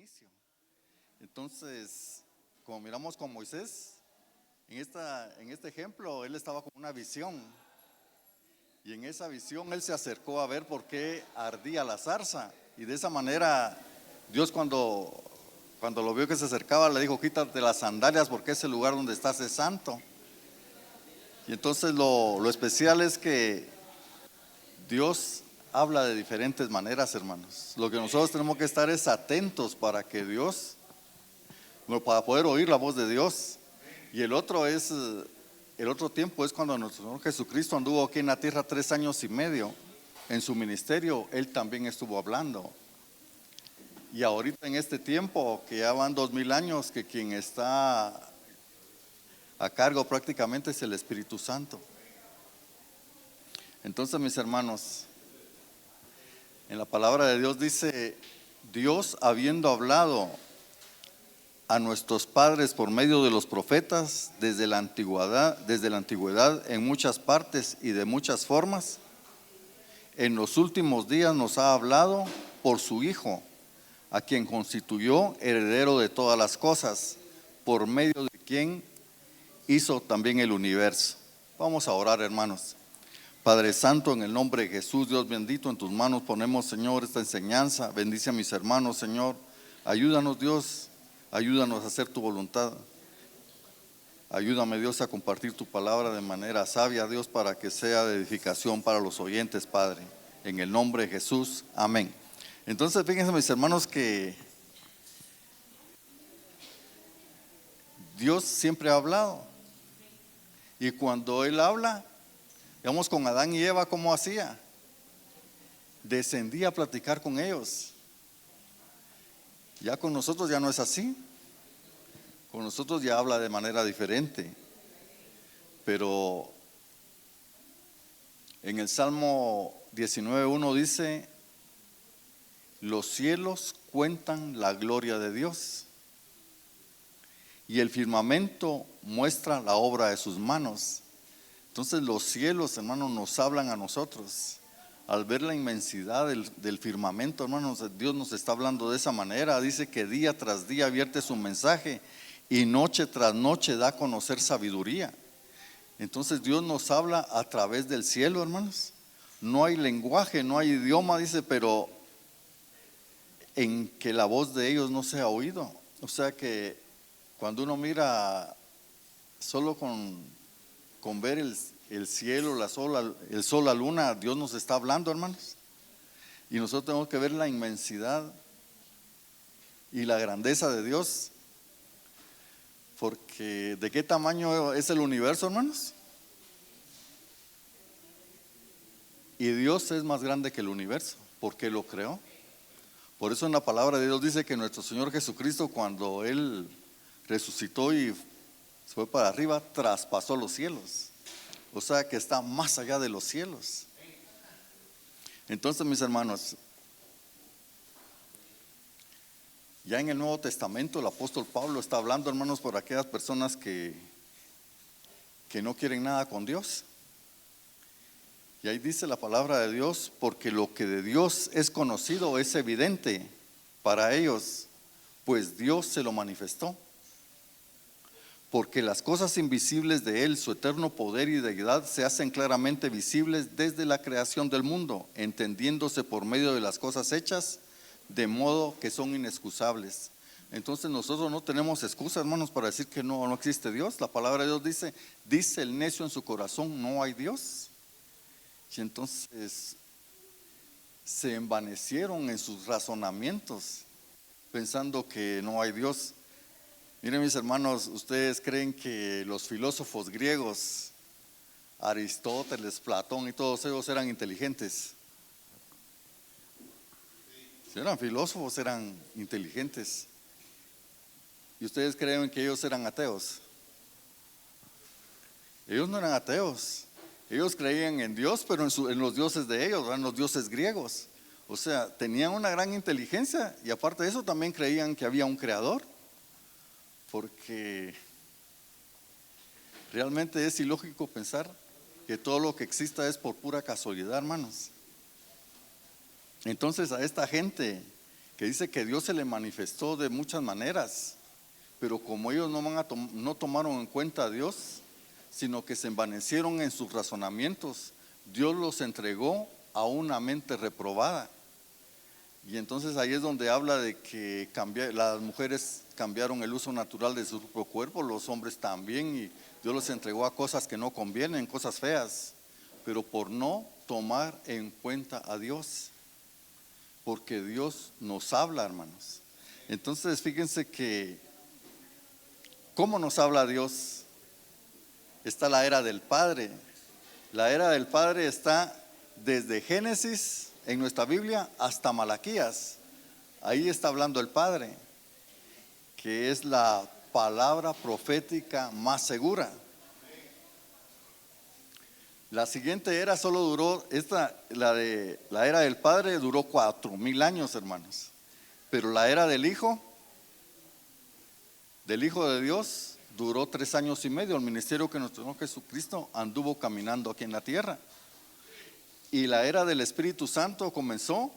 inicio. Entonces, como miramos con Moisés, en este ejemplo, él estaba con una visión. Y en esa visión él se acercó a ver por qué ardía la zarza. Y de esa manera, Dios cuando lo vio que se acercaba, le dijo: quítate las sandalias porque ese lugar donde estás es santo. Y entonces lo especial es que Dios habla de diferentes maneras, hermanos. Lo que nosotros tenemos que estar es atentos para que Dios, para poder oír la voz de Dios. Y el otro tiempo es cuando nuestro Señor Jesucristo anduvo aquí en la tierra 3 años y medio. En su ministerio Él también estuvo hablando. Y ahorita en este tiempo, que ya van 2000 años, que quien está a cargo prácticamente es el Espíritu Santo. Entonces, mis hermanos, en la palabra de Dios dice: Dios, habiendo hablado a nuestros padres por medio de los profetas desde la antigüedad en muchas partes y de muchas formas, en los últimos días nos ha hablado por su Hijo, a quien constituyó heredero de todas las cosas, por medio de quien hizo también el universo. Vamos a orar, hermanos. Padre Santo, en el nombre de Jesús, Dios bendito, en tus manos ponemos, Señor, esta enseñanza. Bendice a mis hermanos, Señor. Ayúdanos, Dios. Ayúdanos a hacer tu voluntad. Ayúdame, Dios, a compartir tu palabra de manera sabia, Dios, para que sea de edificación para los oyentes, Padre. En el nombre de Jesús, amén. Entonces, fíjense, mis hermanos, que Dios siempre ha hablado. Y cuando Él habla, digamos, con Adán y Eva, ¿cómo hacía? Descendía a platicar con ellos. Ya con nosotros ya no es así. Con nosotros ya habla de manera diferente. Pero en el Salmo 19:1 dice: los cielos cuentan la gloria de Dios, y el firmamento muestra la obra de sus manos. Entonces los cielos, hermanos, nos hablan a nosotros. Al ver la inmensidad del firmamento, hermanos, Dios nos está hablando de esa manera. Dice que día tras día vierte su mensaje y noche tras noche da a conocer sabiduría. Entonces Dios nos habla a través del cielo, hermanos. No hay lenguaje, no hay idioma, dice, pero en que la voz de ellos no se ha oído. O sea que cuando uno mira solo con ver el cielo, el sol, la luna, Dios nos está hablando, hermanos. Y nosotros tenemos que ver la inmensidad y la grandeza de Dios. Porque ¿de qué tamaño es el universo, hermanos? Y Dios es más grande que el universo, porque lo creó. Por eso en la palabra de Dios dice que nuestro Señor Jesucristo, cuando Él resucitó y se fue para arriba, traspasó los cielos. O sea que está más allá de los cielos. Entonces, mis hermanos, ya en el Nuevo Testamento el apóstol Pablo está hablando, hermanos, por aquellas personas que no quieren nada con Dios. Y ahí dice la palabra de Dios: porque lo que de Dios es conocido es evidente para ellos, pues Dios se lo manifestó. Porque las cosas invisibles de Él, su eterno poder y deidad, se hacen claramente visibles desde la creación del mundo, entendiéndose por medio de las cosas hechas, de modo que son inexcusables. Entonces nosotros no tenemos excusa, hermanos, para decir que no existe Dios. La palabra de Dios dice el necio en su corazón: no hay Dios. Y entonces se envanecieron en sus razonamientos, pensando que no hay Dios. Miren, mis hermanos, ¿ustedes creen que los filósofos griegos, Aristóteles, Platón y todos ellos eran inteligentes? Si eran filósofos, eran inteligentes. ¿Y ustedes creen que ellos eran ateos? Ellos no eran ateos. Ellos creían en Dios, pero en los dioses de ellos, eran los dioses griegos. O sea, tenían una gran inteligencia, y aparte de eso también creían que había un creador. Porque realmente es ilógico pensar que todo lo que exista es por pura casualidad, hermanos. Entonces, a esta gente que dice que Dios se le manifestó de muchas maneras, pero como ellos no tomaron en cuenta a Dios, sino que se envanecieron en sus razonamientos, Dios los entregó a una mente reprobada. Y entonces ahí es donde habla de que las mujeres cambiaron el uso natural de su propio cuerpo, los hombres también, y Dios los entregó a cosas que no convienen, cosas feas, pero por no tomar en cuenta a Dios, porque Dios nos habla, hermanos. Entonces fíjense que, ¿cómo nos habla Dios? Está la era del Padre. La era del Padre está desde Génesis en nuestra Biblia hasta Malaquías. Ahí está hablando el Padre, que es la palabra profética más segura. La siguiente era solo duró, la era del Padre duró 4000 años, hermanos. Pero la era del Hijo de Dios, duró 3 años y medio. El ministerio que nuestro Señor Jesucristo anduvo caminando aquí en la tierra. Y la era del Espíritu Santo comenzó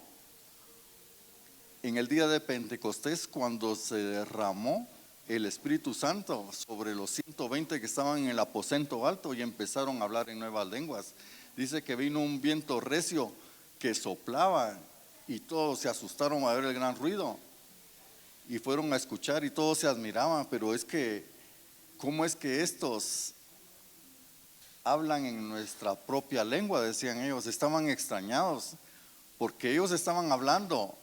en el día de Pentecostés, cuando se derramó el Espíritu Santo sobre los 120 que estaban en el aposento alto y empezaron a hablar en nuevas lenguas. Dice que vino un viento recio que soplaba y todos se asustaron a ver el gran ruido y fueron a escuchar y todos se admiraban, pero es que, ¿cómo es que estos hablan en nuestra propia lengua? Decían ellos, estaban extrañados porque ellos estaban hablando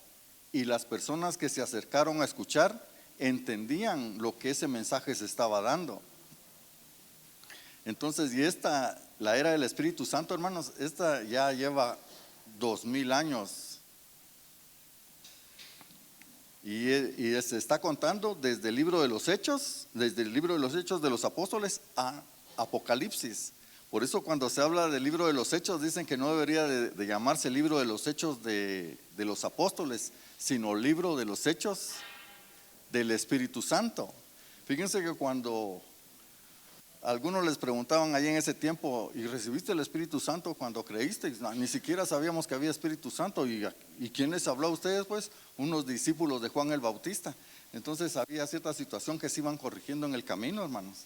y las personas que se acercaron a escuchar entendían lo que ese mensaje se estaba dando. Entonces, la era del Espíritu Santo, hermanos, esta ya lleva 2000 años y se está contando desde el libro de los Hechos, de los Apóstoles a Apocalipsis. Por eso cuando se habla del libro de los Hechos dicen que no debería de llamarse libro de los Hechos de los Apóstoles, sino libro de los Hechos del Espíritu Santo. Fíjense que cuando algunos les preguntaban allí en ese tiempo, ¿y recibiste el Espíritu Santo cuando creíste? No, ni siquiera sabíamos que había Espíritu Santo. ¿Y quién les habló a ustedes? Pues unos discípulos de Juan el Bautista. Entonces había cierta situación que se iban corrigiendo en el camino, hermanos.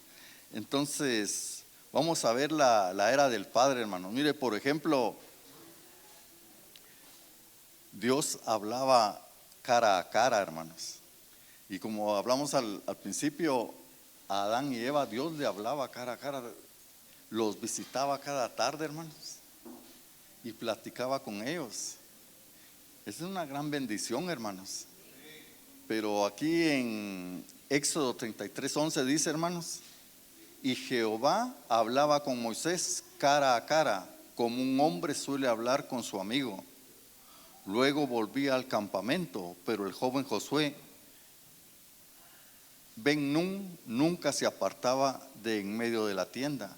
Entonces vamos a ver la era del Padre, hermanos. Mire, por ejemplo, Dios hablaba cara a cara, hermanos. Y como hablamos al principio, a Adán y Eva, Dios le hablaba cara a cara, los visitaba cada tarde, hermanos, y platicaba con ellos. Esa es una gran bendición, hermanos. Pero aquí en Éxodo 33:11 dice, hermanos, y Jehová hablaba con Moisés cara a cara, como un hombre suele hablar con su amigo. Luego volvía al campamento, pero el joven Josué Ben-Nun nunca se apartaba de en medio de la tienda.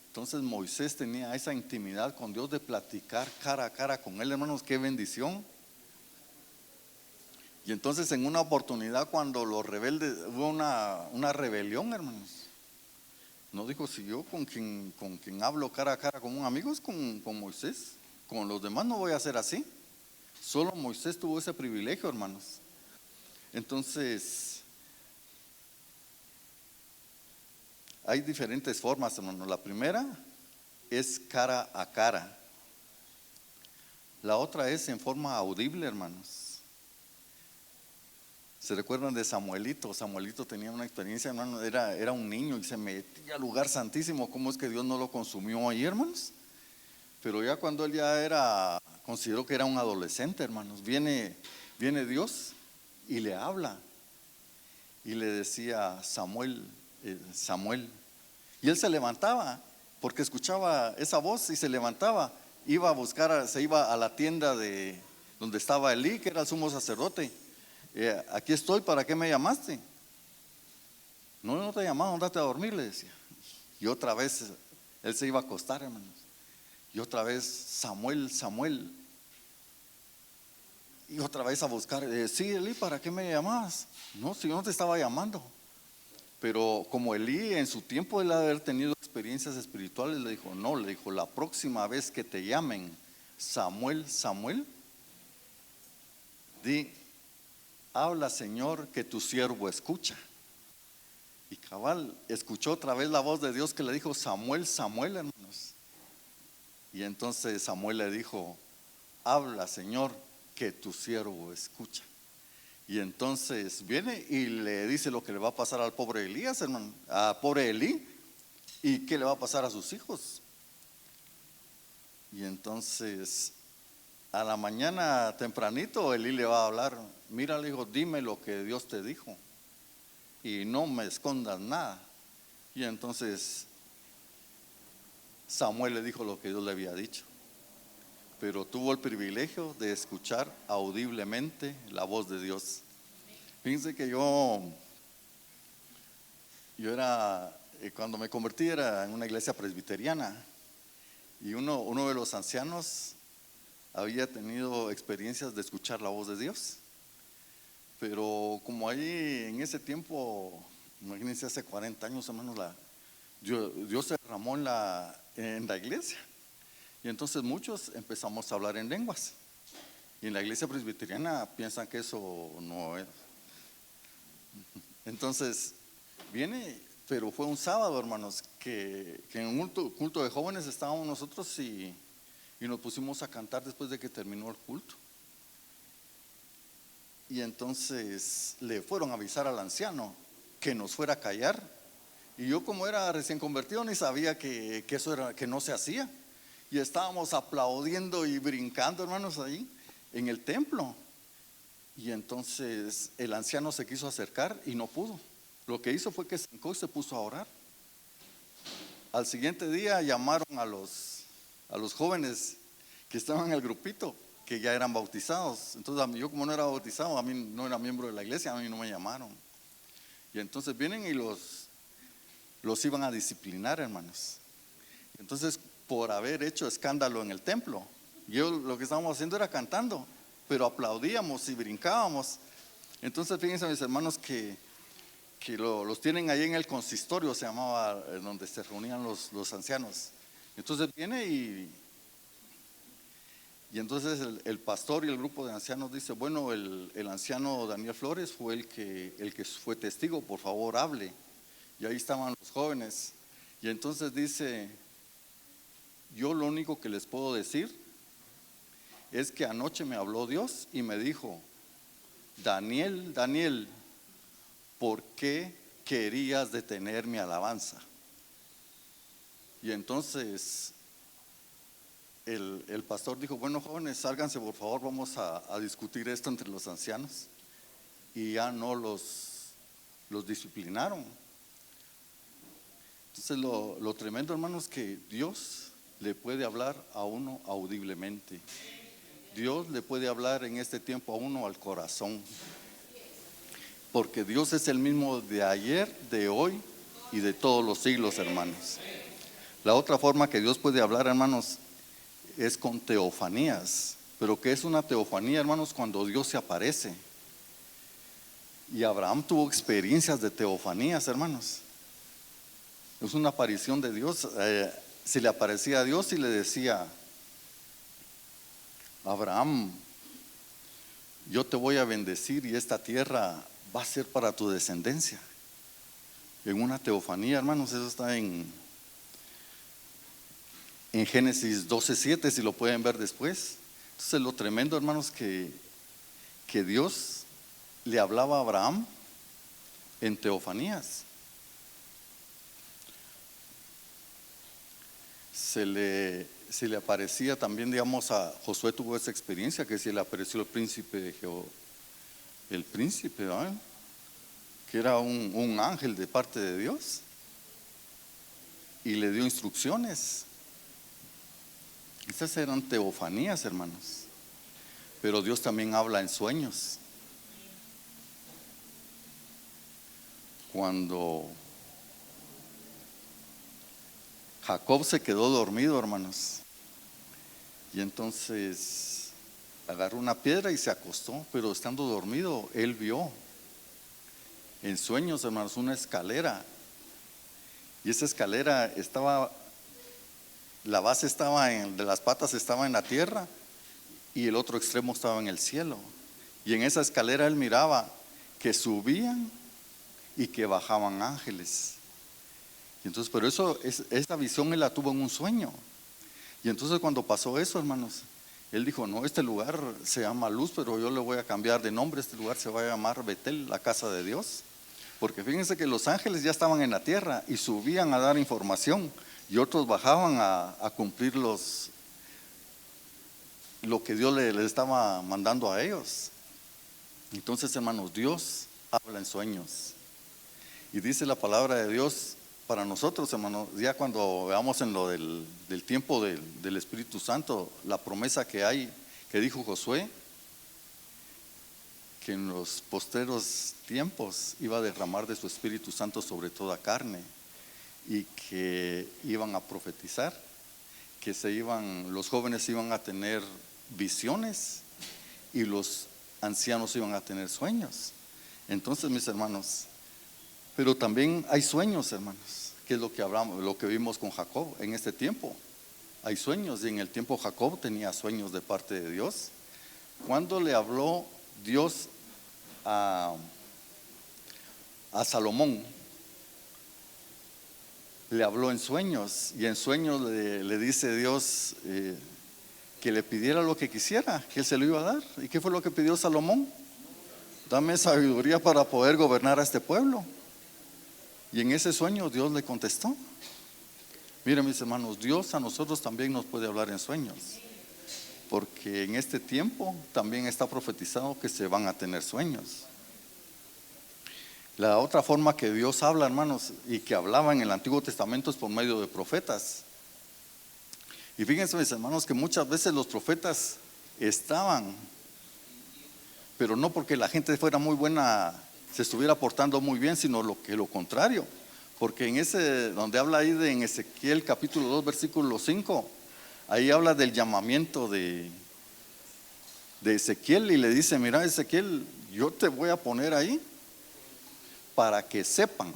Entonces Moisés tenía esa intimidad con Dios de platicar cara a cara con él, hermanos, qué bendición. Y entonces en una oportunidad cuando los rebeldes, hubo una rebelión, hermanos, no dijo, si yo con quien hablo cara a cara como un amigo es con Moisés, con los demás no voy a hacer así. Solo Moisés tuvo ese privilegio, hermanos. Entonces hay diferentes formas, hermanos. La primera es cara a cara. La otra es en forma audible, hermanos. ¿Se recuerdan de Samuelito? Samuelito tenía una experiencia, hermano, era un niño y se metía al lugar santísimo. ¿Cómo es que Dios no lo consumió ahí, hermanos? Pero ya cuando él consideró que era un adolescente, hermanos, viene Dios y le habla. Y le decía, Samuel, Samuel. Y él se levantaba porque escuchaba esa voz y se levantaba, se iba a la tienda de donde estaba Elí, que era el sumo sacerdote. Aquí estoy, ¿para qué me llamaste? No te llamaba, andate a dormir, le decía. Y otra vez él se iba a acostar, hermanos. Y otra vez, Samuel, Samuel. Y otra vez a buscar, sí, Elí, ¿para qué me llamas? No, si yo no te estaba llamando. Pero como Elí en su tiempo él haber tenido experiencias espirituales, le dijo, la próxima vez que te llamen Samuel, Samuel, di, habla, Señor, que tu siervo escucha. Y cabal, escuchó otra vez la voz de Dios que le dijo: Samuel, Samuel, hermanos. Y entonces Samuel le dijo: habla, Señor, que tu siervo escucha. Y entonces viene y le dice lo que le va a pasar al pobre Elías, hermano, a pobre Elí, y qué le va a pasar a sus hijos. Y entonces a la mañana tempranito Elí le va a hablar: mira, le dijo, dime lo que Dios te dijo y no me escondas nada. Y entonces Samuel le dijo lo que Dios le había dicho, pero tuvo el privilegio de escuchar audiblemente la voz de Dios. Fíjense que yo era, cuando me convertí era en una iglesia presbiteriana, y uno de los ancianos había tenido experiencias de escuchar la voz de Dios. Pero como ahí en ese tiempo, imagínense, hace 40 años, hermanos, Dios se derramó en la iglesia. Y entonces muchos empezamos a hablar en lenguas. Y en la iglesia presbiteriana piensan que eso no es. Entonces viene, pero fue un sábado, hermanos, que en un culto de jóvenes estábamos nosotros y nos pusimos a cantar después de que terminó el culto. Y entonces le fueron a avisar al anciano que nos fuera a callar. Y yo, como era recién convertido, ni sabía que eso era, que no se hacía. Y estábamos aplaudiendo y brincando, hermanos, ahí en el templo. Y entonces el anciano se quiso acercar y no pudo. Lo que hizo fue que se hincó y se puso a orar. Al siguiente día llamaron a los jóvenes que estaban en el grupito, que ya eran bautizados. Entonces yo, como no era bautizado, a mí no era miembro de la iglesia, a mí no me llamaron. Y entonces vienen y los iban a disciplinar, hermanos. Entonces, por haber hecho escándalo en el templo, yo lo que estábamos haciendo era cantando, pero aplaudíamos y brincábamos. Entonces fíjense, mis hermanos, que los tienen ahí en el consistorio, se llamaba, donde se reunían los ancianos. Entonces viene y entonces el pastor y el grupo de ancianos dice: bueno, el anciano Daniel Flores fue el que fue testigo, por favor hable. Y ahí estaban los jóvenes. Y entonces dice: yo lo único que les puedo decir es que anoche me habló Dios y me dijo: Daniel, Daniel, ¿por qué querías detener mi alabanza? Y entonces el pastor dijo: bueno, jóvenes, sálganse por favor, vamos a discutir esto entre los ancianos. Y ya no los disciplinaron. Entonces lo tremendo, hermanos, que Dios le puede hablar a uno audiblemente. Dios le puede hablar en este tiempo a uno al corazón, porque Dios es el mismo de ayer, de hoy y de todos los siglos, hermanos. La otra forma que Dios puede hablar, hermanos, es con teofanías. Pero ¿qué es una teofanía, hermanos? Cuando Dios se aparece. Y Abraham tuvo experiencias de teofanías, hermanos. Es una aparición de Dios. Se le aparecía a Dios y le decía: Abraham, yo te voy a bendecir y esta tierra va a ser para tu descendencia. En una teofanía, hermanos, eso está en Génesis 12:7, si lo pueden ver después. Entonces lo tremendo, hermanos, que Dios le hablaba a Abraham en teofanías. Se le aparecía también, digamos, a Josué, tuvo esa experiencia, que se le apareció el príncipe de Jehová, el príncipe, ¿verdad?, que era un ángel de parte de Dios, y le dio instrucciones. Estas eran teofanías, hermanos. Pero Dios también habla en sueños. Cuando Jacob se quedó dormido, hermanos, y entonces agarró una piedra y se acostó, pero estando dormido, él vio en sueños, hermanos, una escalera. Y esa escalera estaba, la base estaba de las patas estaba en la tierra y el otro extremo estaba en el cielo. Y en esa escalera él miraba que subían y que bajaban ángeles. Y entonces, pero esa visión él la tuvo en un sueño. Y entonces cuando pasó eso, hermanos, él dijo, no, este lugar se llama Luz, pero yo le voy a cambiar de nombre, este lugar se va a llamar Betel, la casa de Dios. Porque fíjense que los ángeles ya estaban en la tierra y subían a dar información y otros bajaban a cumplir lo que Dios les estaba mandando a ellos. Entonces, hermanos, Dios habla en sueños. Y dice la palabra de Dios para nosotros, hermanos, ya cuando veamos en lo del tiempo del Espíritu Santo, la promesa que hay, que dijo Josué, que en los posteros tiempos iba a derramar de su Espíritu Santo sobre toda carne y que iban a profetizar, que los jóvenes iban a tener visiones y los ancianos iban a tener sueños. Entonces, mis hermanos, pero también hay sueños, hermanos, que es lo que hablamos, lo que vimos con Jacob en este tiempo. Hay sueños, y en el tiempo Jacob tenía sueños de parte de Dios. Cuando le habló Dios a Salomón, le habló en sueños, y en sueños le dice Dios que le pidiera lo que quisiera, que él se lo iba a dar. ¿Y qué fue lo que pidió Salomón? Dame sabiduría para poder gobernar a este pueblo. Y en ese sueño Dios le contestó. Miren, mis hermanos, Dios a nosotros también nos puede hablar en sueños, porque en este tiempo también está profetizado que se van a tener sueños. La otra forma que Dios habla, hermanos, y que hablaba en el Antiguo Testamento, es por medio de profetas. Y fíjense, mis hermanos, que muchas veces los profetas estaban, pero no porque la gente fuera muy buena, se estuviera portando muy bien, sino lo contrario. Porque en ese, donde habla ahí en Ezequiel capítulo 2, versículo 5, ahí habla del llamamiento de Ezequiel, y le dice, mira, Ezequiel, yo te voy a poner ahí para que sepan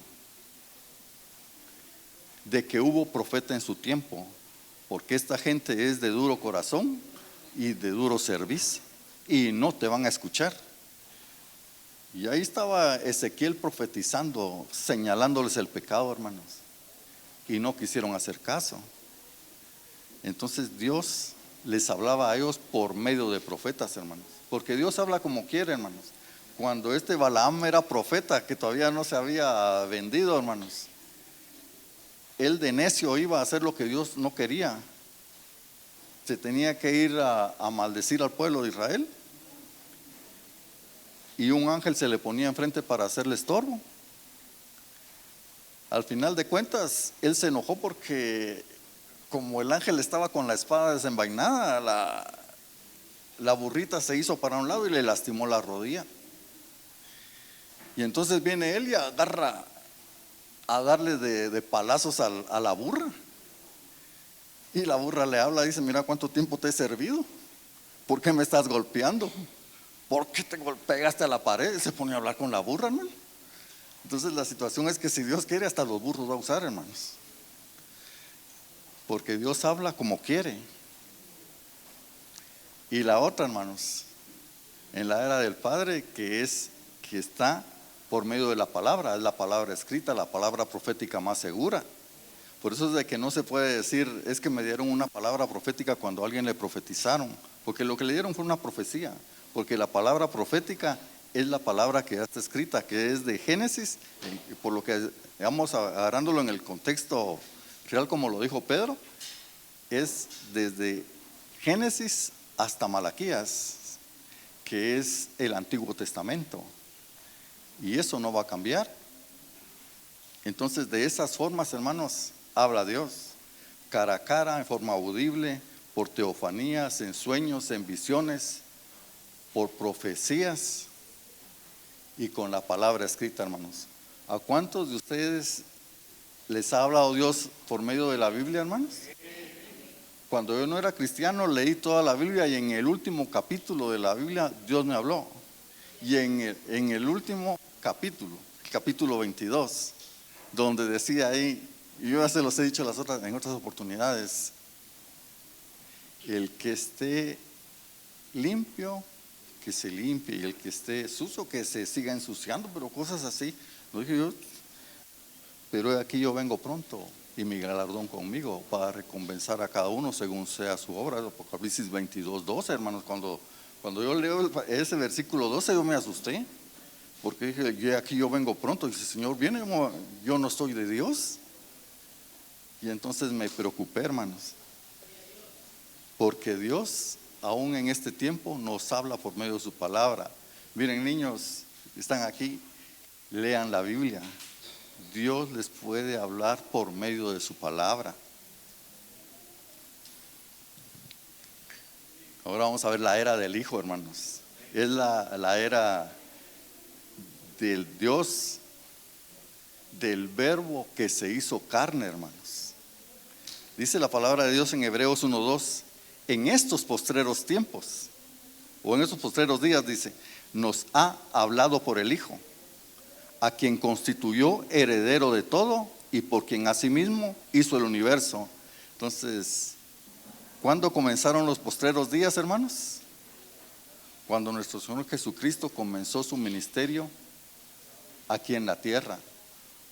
de que hubo profeta en su tiempo, porque esta gente es de duro corazón y de duro servicio, y no te van a escuchar. Y ahí estaba Ezequiel profetizando, señalándoles el pecado, hermanos, y no quisieron hacer caso. Entonces Dios les hablaba a ellos por medio de profetas, hermanos, porque Dios habla como quiere, hermanos. Cuando Balaam era profeta, que todavía no se había vendido, hermanos, él de necio iba a hacer lo que Dios no quería. Se tenía que ir a maldecir al pueblo de Israel, y un ángel se le ponía enfrente para hacerle estorbo. Al final de cuentas, él se enojó porque como el ángel estaba con la espada desenvainada, la burrita se hizo para un lado y le lastimó la rodilla. Y entonces viene él y agarra a darle de palazos a la burra. Y la burra le habla, dice, mira cuánto tiempo te he servido, ¿por qué me estás golpeando? ¿Por qué te pegaste a la pared? Se pone a hablar con la burra, hermano. Entonces la situación es que si Dios quiere, hasta los burros va a usar, hermanos, porque Dios habla como quiere. Y la otra, hermanos, en la era del Padre, que está por medio de la palabra, es la palabra escrita, la palabra profética más segura. Por eso es de que no se puede decir, es que me dieron una palabra profética cuando a alguien le profetizaron, porque lo que le dieron fue una profecía, porque la palabra profética es la palabra que ya está escrita, que es de Génesis, por lo que vamos agarrándolo en el contexto real, como lo dijo Pedro, es desde Génesis hasta Malaquías, que es el Antiguo Testamento, y eso no va a cambiar. Entonces, de esas formas, hermanos, habla Dios, cara a cara, en forma audible, por teofanías, en sueños, en visiones, por profecías y con la palabra escrita, hermanos. ¿A cuántos de ustedes les ha hablado Dios por medio de la Biblia, hermanos? Cuando yo no era cristiano, leí toda la Biblia, y en el último capítulo de la Biblia Dios me habló. Y en el último capítulo, el capítulo 22, donde decía ahí, y yo ya se los he dicho en otras oportunidades, el que esté limpio, que se limpie, y el que esté sucio que se siga ensuciando, pero cosas así. Lo dije yo, pero aquí yo vengo pronto y mi galardón conmigo para recompensar a cada uno según sea su obra. Apocalipsis 22:12, hermanos. Cuando yo leo ese versículo 12, yo me asusté, porque dije, aquí yo vengo pronto. Y dice, Señor, viene, yo no soy de Dios. Y entonces me preocupé, hermanos, porque Dios aún en este tiempo nos habla por medio de su palabra. Miren, niños, están aquí, lean la Biblia. Dios les puede hablar por medio de su palabra. Ahora vamos a ver la era del Hijo, hermanos. Es la era del Dios, del Verbo que se hizo carne, hermanos. Dice la palabra de Dios en Hebreos 1:2, en estos postreros tiempos, o en estos postreros días, dice, nos ha hablado por el Hijo, a quien constituyó heredero de todo y por quien asimismo hizo el universo. Entonces, ¿cuándo comenzaron los postreros días, hermanos? Cuando nuestro Señor Jesucristo comenzó su ministerio aquí en la tierra,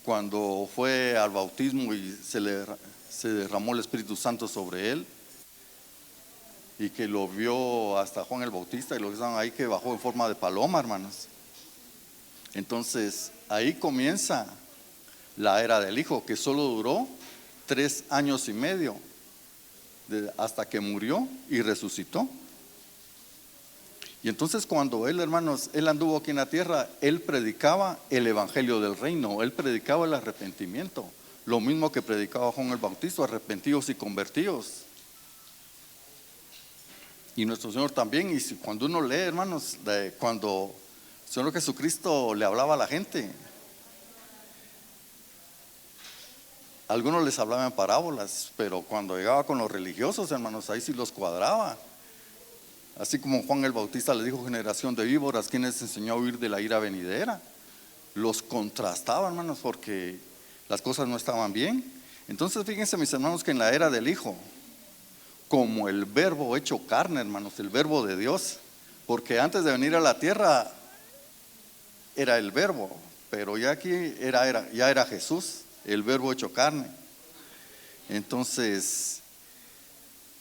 cuando fue al bautismo y se derramó el Espíritu Santo sobre él, y que lo vio hasta Juan el Bautista, y lo que estaban ahí, que bajó en forma de paloma, hermanos. Entonces ahí comienza la era del Hijo, que solo duró 3 años y medio, hasta que murió y resucitó. Y entonces cuando él, hermanos, él anduvo aquí en la tierra, él predicaba el evangelio del reino, él predicaba el arrepentimiento, lo mismo que predicaba Juan el Bautista, arrepentidos y convertidos. Y nuestro Señor también. Y cuando uno lee, hermanos, cuando el Señor Jesucristo le hablaba a la gente, algunos les hablaba en parábolas, pero cuando llegaba con los religiosos, hermanos, ahí sí los cuadraba. Así como Juan el Bautista le dijo, generación de víboras, ¿quién les enseñó a huir de la ira venidera? Los contrastaba, hermanos, porque las cosas no estaban bien. Entonces fíjense, mis hermanos, que en la era del Hijo, como el Verbo hecho carne, hermanos, el Verbo de Dios, porque antes de venir a la tierra era el Verbo, pero ya aquí ya era Jesús, el Verbo hecho carne. Entonces,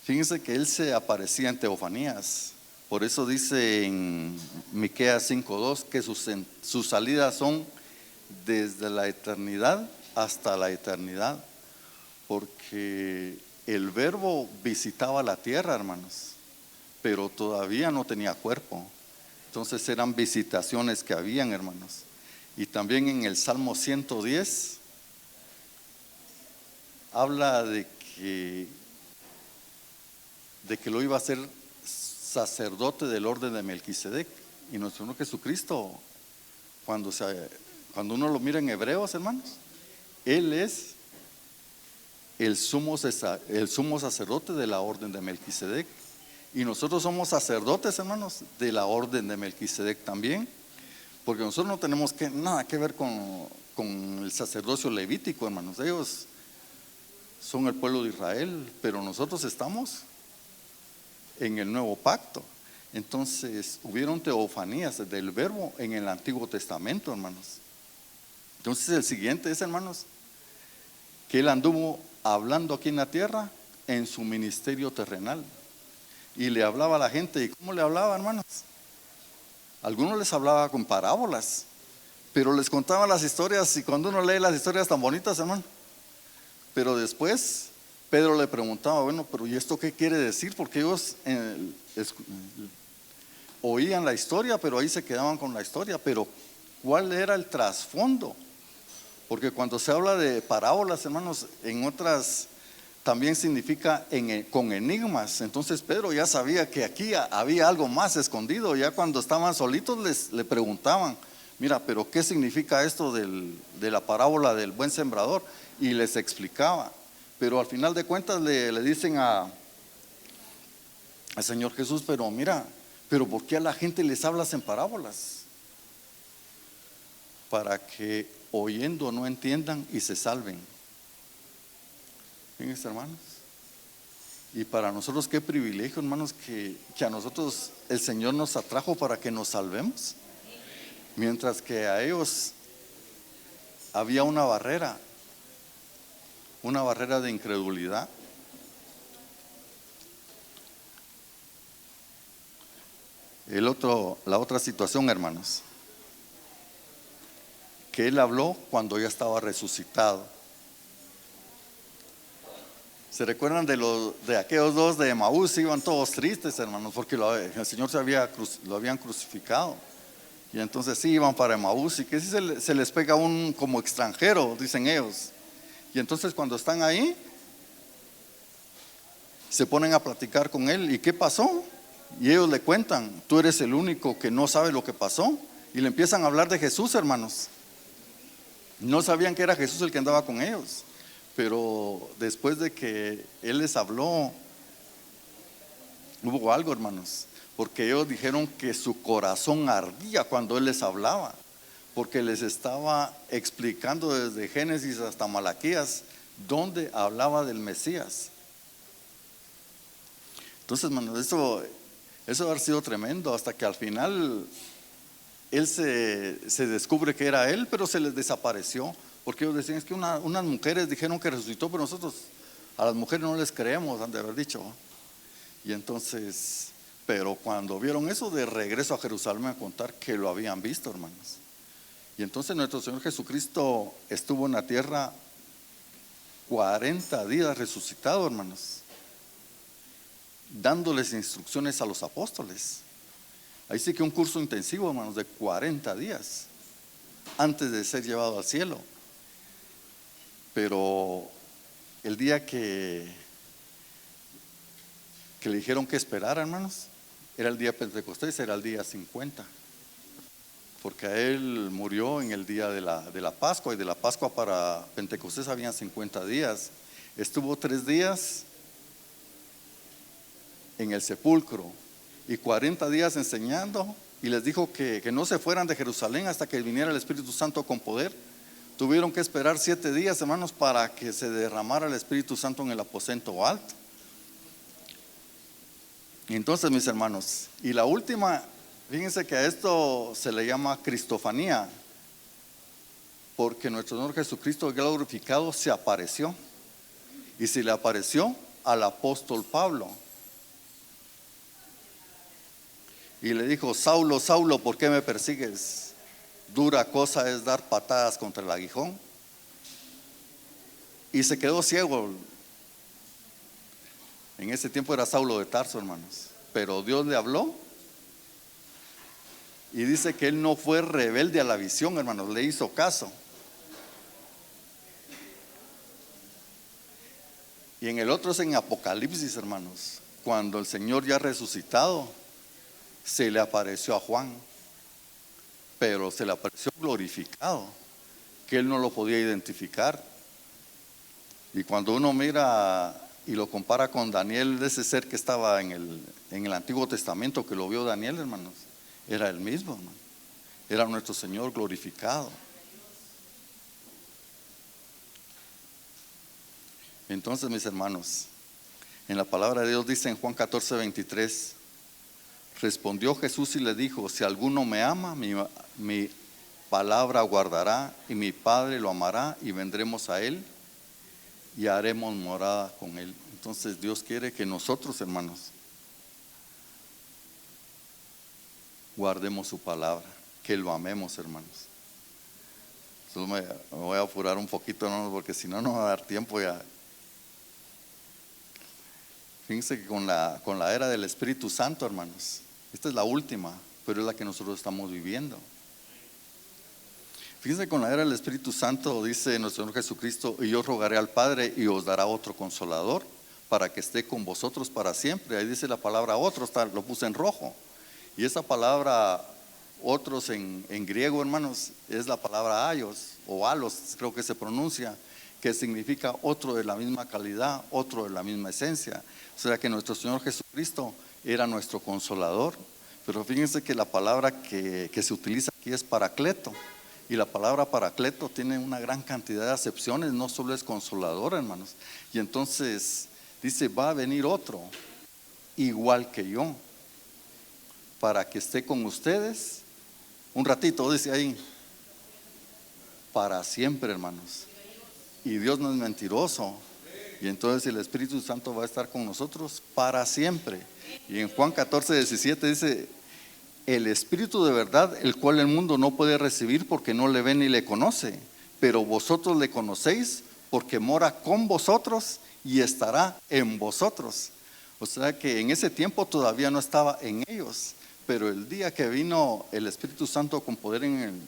fíjense que él se aparecía en teofanías. Por eso dice en Miqueas 5:2 que sus salidas son desde la eternidad hasta la eternidad, porque el Verbo visitaba la tierra, hermanos, pero todavía no tenía cuerpo. Entonces eran visitaciones que habían, hermanos. Y también en el Salmo 110 habla de que lo iba a ser sacerdote del orden de Melquisedec. Y nuestro Señor Jesucristo, cuando uno lo mira en Hebreos, hermanos, Él es el sumo sacerdote de la orden de Melquisedec. Y nosotros somos sacerdotes, hermanos, de la orden de Melquisedec también, porque nosotros no tenemos nada que ver con el sacerdocio levítico, hermanos. Ellos son el pueblo de Israel, pero nosotros estamos en el nuevo pacto. Entonces hubieron teofanías del Verbo en el Antiguo Testamento, hermanos. Entonces el siguiente es, hermanos, que él anduvo hablando aquí en la tierra en su ministerio terrenal, y le hablaba a la gente. ¿Y cómo le hablaba, hermanos? Algunos les hablaba con parábolas, pero les contaba las historias, y cuando uno lee las historias tan bonitas, hermano, pero después Pedro le preguntaba, bueno, pero ¿y esto qué quiere decir? Porque ellos oían la historia, pero ahí se quedaban con la historia. Pero ¿cuál era el trasfondo? Porque cuando se habla de parábolas, hermanos, en otras también significa con enigmas. Entonces Pedro ya sabía que aquí había algo más escondido. Ya cuando estaban solitos le preguntaban, mira, pero ¿qué significa esto de la parábola del buen sembrador? Y les explicaba. Pero al final de cuentas le dicen al Señor Jesús, pero mira, pero ¿por qué a la gente les hablas en parábolas? Para que oyendo no entiendan y se salven. Fíjense, hermanos. Y para nosotros qué privilegio, hermanos, que a nosotros el Señor nos atrajo para que nos salvemos. Mientras que a ellos había una barrera de incredulidad. La otra situación, hermanos, que Él habló cuando ya estaba resucitado. ¿Se recuerdan de aquellos dos de Emaús? Iban todos tristes, hermanos, porque el Señor lo habían crucificado. Y entonces sí iban para Emaús, y que sí se les pega como extranjero, dicen ellos. Y entonces cuando están ahí, se ponen a platicar con él. ¿Y qué pasó? Y ellos le cuentan: tú eres el único que no sabe lo que pasó. Y le empiezan a hablar de Jesús, hermanos. No sabían que era Jesús el que andaba con ellos. Pero después de que Él les habló, hubo algo, hermanos. Porque ellos dijeron que su corazón ardía cuando Él les hablaba. Porque les estaba explicando desde Génesis hasta Malaquías, donde hablaba del Mesías. Entonces, hermanos, eso debe haber sido tremendo, hasta que al final Él se descubre que era Él, pero se les desapareció. Porque ellos decían: es que unas mujeres dijeron que resucitó, pero nosotros a las mujeres no les creemos, han de haber dicho. Y entonces, pero cuando vieron eso, de regreso a Jerusalén a contar que lo habían visto, hermanos. Y entonces nuestro Señor Jesucristo estuvo en la tierra 40 días resucitado, hermanos, dándoles instrucciones a los apóstoles. Ahí sí que un curso intensivo, hermanos, de 40 días antes de ser llevado al cielo. Pero el día que le dijeron que esperara, hermanos, era el día de Pentecostés, era el día 50. Porque a él murió en el día de la Pascua, y de la Pascua para Pentecostés habían 50 días. Estuvo 3 días en el sepulcro y 40 días enseñando, y les dijo que no se fueran de Jerusalén hasta que viniera el Espíritu Santo con poder. Tuvieron que esperar 7 días, hermanos, para que se derramara el Espíritu Santo en el aposento alto. Y entonces, mis hermanos, y la última, fíjense que a esto se le llama cristofanía, porque nuestro Señor Jesucristo glorificado se apareció, y se le apareció al apóstol Pablo. Y le dijo: Saulo, Saulo, ¿por qué me persigues? Dura cosa es dar patadas contra el aguijón. Y se quedó ciego. En ese tiempo era Saulo de Tarso, hermanos. Pero Dios le habló, y dice que él no fue rebelde a la visión, hermanos, le hizo caso. Y en el otro es en Apocalipsis, hermanos, cuando el Señor ya resucitado se le apareció a Juan, pero se le apareció glorificado, que él no lo podía identificar. Y cuando uno mira y lo compara con Daniel, de ese ser que estaba en el Antiguo Testamento, que lo vio Daniel, hermanos, era el mismo, hermano. Era nuestro Señor glorificado. Entonces, mis hermanos, en la palabra de Dios dice en Juan 14:23: respondió Jesús y le dijo: si alguno me ama, mi palabra guardará, y mi Padre lo amará, y vendremos a él y haremos morada con él. Entonces Dios quiere que nosotros, hermanos, guardemos su palabra, que lo amemos, hermanos. Solo me voy a apurar un poquito, hermanos, porque si no, no va a dar tiempo ya. Fíjense que con la era del Espíritu Santo, hermanos, esta es la última, pero es la que nosotros estamos viviendo. Fíjense, con la era del Espíritu Santo dice nuestro Señor Jesucristo: y yo rogaré al Padre y os dará otro consolador para que esté con vosotros para siempre. Ahí dice la palabra otro, lo puse en rojo. Y esa palabra otros en griego, hermanos, es la palabra aios o alos, creo que se pronuncia, que significa otro de la misma calidad, otro de la misma esencia. O sea que nuestro Señor Jesucristo era nuestro consolador. Pero fíjense que la palabra que se utiliza aquí es paracleto. Y la palabra paracleto tiene una gran cantidad de acepciones, no solo es consolador, hermanos. Y entonces Dice, va a venir otro, igual que yo, para que esté con ustedes un ratito, dice ahí, para siempre, hermanos. Y Dios no es mentiroso. Y entonces el Espíritu Santo va a estar con nosotros para siempre. Y en Juan 14:17 dice, el Espíritu de verdad, el cual el mundo no puede recibir porque no le ve ni le conoce, pero vosotros le conocéis porque mora con vosotros y estará en vosotros. O sea que en ese tiempo todavía no estaba en ellos, pero el día que vino el Espíritu Santo con poder en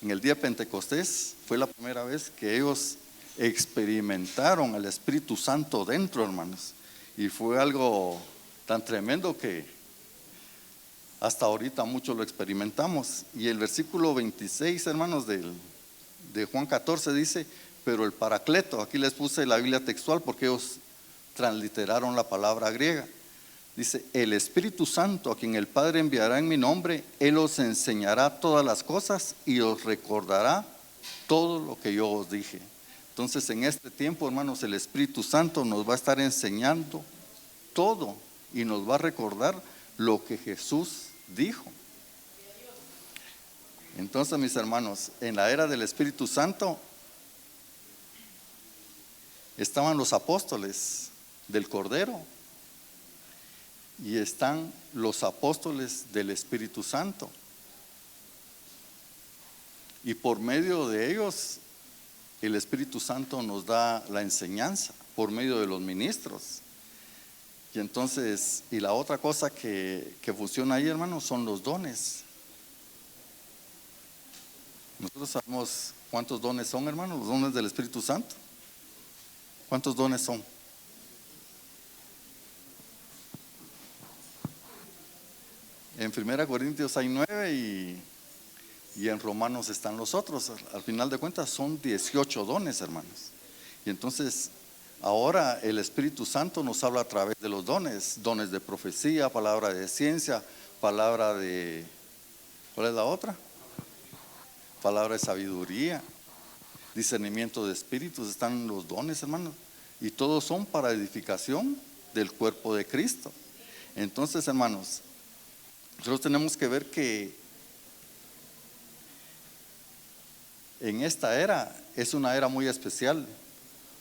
el día de Pentecostés, fue la primera vez que ellos experimentaron al Espíritu Santo dentro, hermanos. Y fue algo tan tremendo que hasta ahorita mucho lo experimentamos. Y el versículo 26, hermanos, de Juan 14 dice, pero el Paracleto, aquí les puse la Biblia textual porque ellos transliteraron la palabra griega. Dice, el Espíritu Santo a quien el Padre enviará en mi nombre, Él os enseñará todas las cosas y os recordará todo lo que yo os dije. Entonces en este tiempo, hermanos, el Espíritu Santo nos va a estar enseñando todo y nos va a recordar lo que Jesús dijo. Entonces, mis hermanos, en la era del Espíritu Santo estaban los apóstoles del Cordero y están los apóstoles del Espíritu Santo. Y por medio de ellos, el Espíritu Santo nos da la enseñanza, por medio de los ministros. Y entonces, y la otra cosa que funciona ahí, hermanos, son los dones. Nosotros sabemos cuántos dones son, hermanos, los dones del Espíritu Santo. ¿Cuántos dones son? En 1 Corintios hay 9 y en Romanos están los otros. Al final de cuentas son 18 dones, hermanos. Y entonces ahora el Espíritu Santo nos habla a través de los dones. Dones de profecía, palabra de ciencia, palabra de... ¿Cuál es la otra? Palabra de sabiduría, discernimiento de espíritus. Están los dones, hermanos. Y todos son para edificación del cuerpo de Cristo. Entonces, hermanos, nosotros tenemos que ver que en esta era es una era muy especial,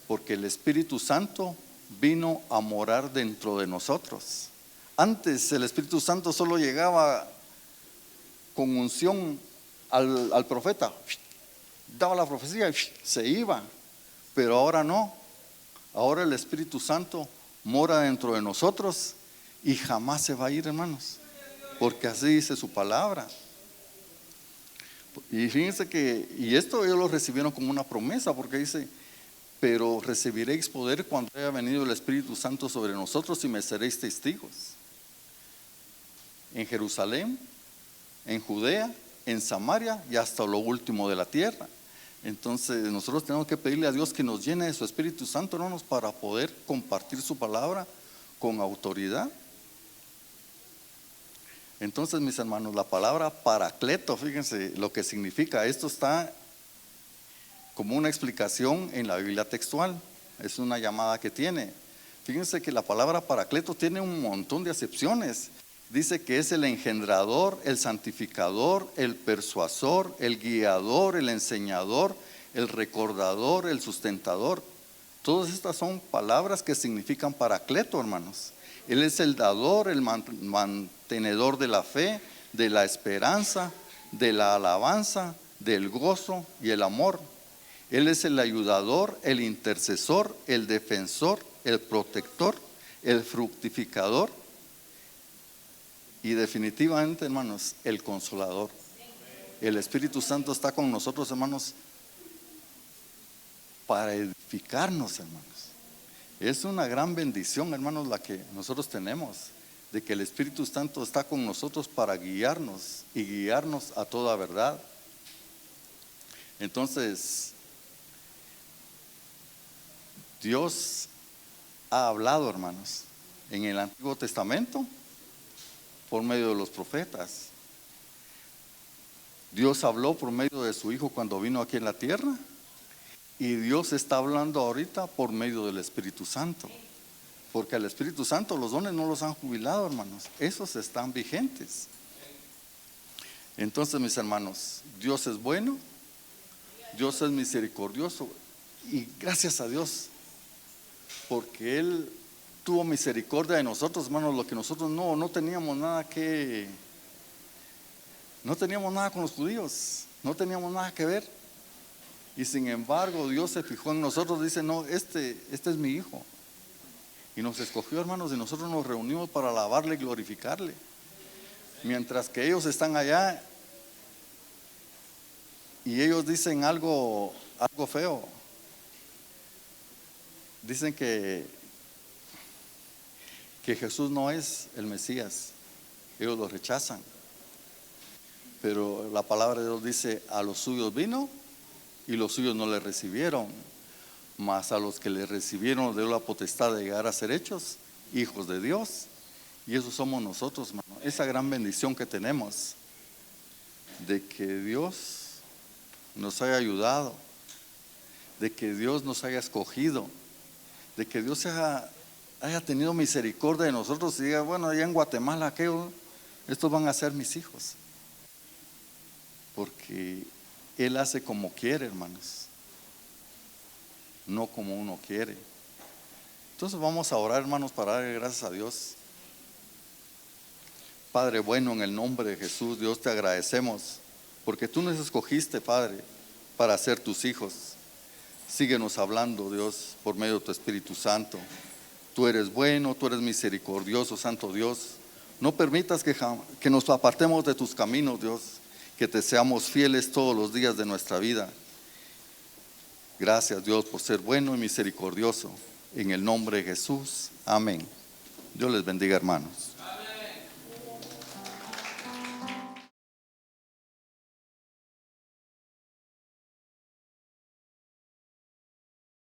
porque el Espíritu Santo vino a morar dentro de nosotros. Antes el Espíritu Santo solo llegaba con unción al profeta, daba la profecía y se iba. Pero ahora no. Ahora el Espíritu Santo mora dentro de nosotros y jamás se va a ir, hermanos, porque así dice su palabra. Y fíjense que, y esto ellos lo recibieron como una promesa, porque dice, pero recibiréis poder cuando haya venido el Espíritu Santo sobre nosotros y me seréis testigos en Jerusalén, en Judea, en Samaria y hasta lo último de la tierra. Entonces nosotros tenemos que pedirle a Dios que nos llene de su Espíritu Santo, hermanos, para poder compartir su palabra con autoridad. Entonces, mis hermanos, la palabra Paracleto, fíjense lo que significa. Esto está como una explicación en la Biblia textual. Es una llamada que tiene. Fíjense que la palabra Paracleto tiene un montón de acepciones. Dice que es el engendrador, el santificador, el persuasor, el guiador, el enseñador, el recordador, el sustentador. Todas estas son palabras que significan Paracleto, hermanos. Él es el dador, el mantenedor de la fe, de la esperanza, de la alabanza, del gozo y el amor. Él es el ayudador, el intercesor, el defensor, el protector, el fructificador y definitivamente, hermanos, el consolador. El Espíritu Santo está con nosotros, hermanos, para edificarnos, hermanos. Es una gran bendición, hermanos, la que nosotros tenemos, de que el Espíritu Santo está con nosotros para guiarnos y guiarnos a toda verdad. Entonces, Dios ha hablado, hermanos, en el Antiguo Testamento por medio de los profetas. Dios habló por medio de su Hijo cuando vino aquí en la tierra. Y Dios está hablando ahorita por medio del Espíritu Santo. Porque al Espíritu Santo los dones no los han jubilado, hermanos. Esos están vigentes. Entonces, mis hermanos, Dios es bueno, Dios es misericordioso. Y gracias a Dios, porque Él tuvo misericordia de nosotros, hermanos, lo que nosotros no teníamos nada que... No teníamos nada con los judíos, no teníamos nada que ver. Y sin embargo, Dios se fijó en nosotros, dice, no, este es mi hijo. Y nos escogió, hermanos, y nosotros nos reunimos para alabarle y glorificarle. Mientras que ellos están allá y ellos dicen algo feo. Dicen que Jesús no es el Mesías. Ellos lo rechazan. Pero la palabra de Dios dice, a los suyos vino y los suyos no le recibieron. Mas a los que le recibieron les dio la potestad de llegar a ser hechos hijos de Dios. Y eso somos nosotros, hermano. Esa gran bendición que tenemos de que Dios nos haya ayudado, de que Dios nos haya escogido, de que Dios haya tenido misericordia de nosotros y diga, bueno, allá en Guatemala, estos van a ser mis hijos. Porque Él hace como quiere, hermanos, no como uno quiere. Entonces vamos a orar, hermanos, para dar gracias a Dios. Padre bueno, en el nombre de Jesús, Dios, te agradecemos porque tú nos escogiste, Padre, para ser tus hijos. Síguenos hablando, Dios, por medio de tu Espíritu Santo. Tú eres bueno, tú eres misericordioso, Santo Dios. No permitas que nos apartemos de tus caminos, Dios, que te seamos fieles todos los días de nuestra vida. Gracias, Dios, por ser bueno y misericordioso. En el nombre de Jesús, amén. Dios les bendiga, hermanos.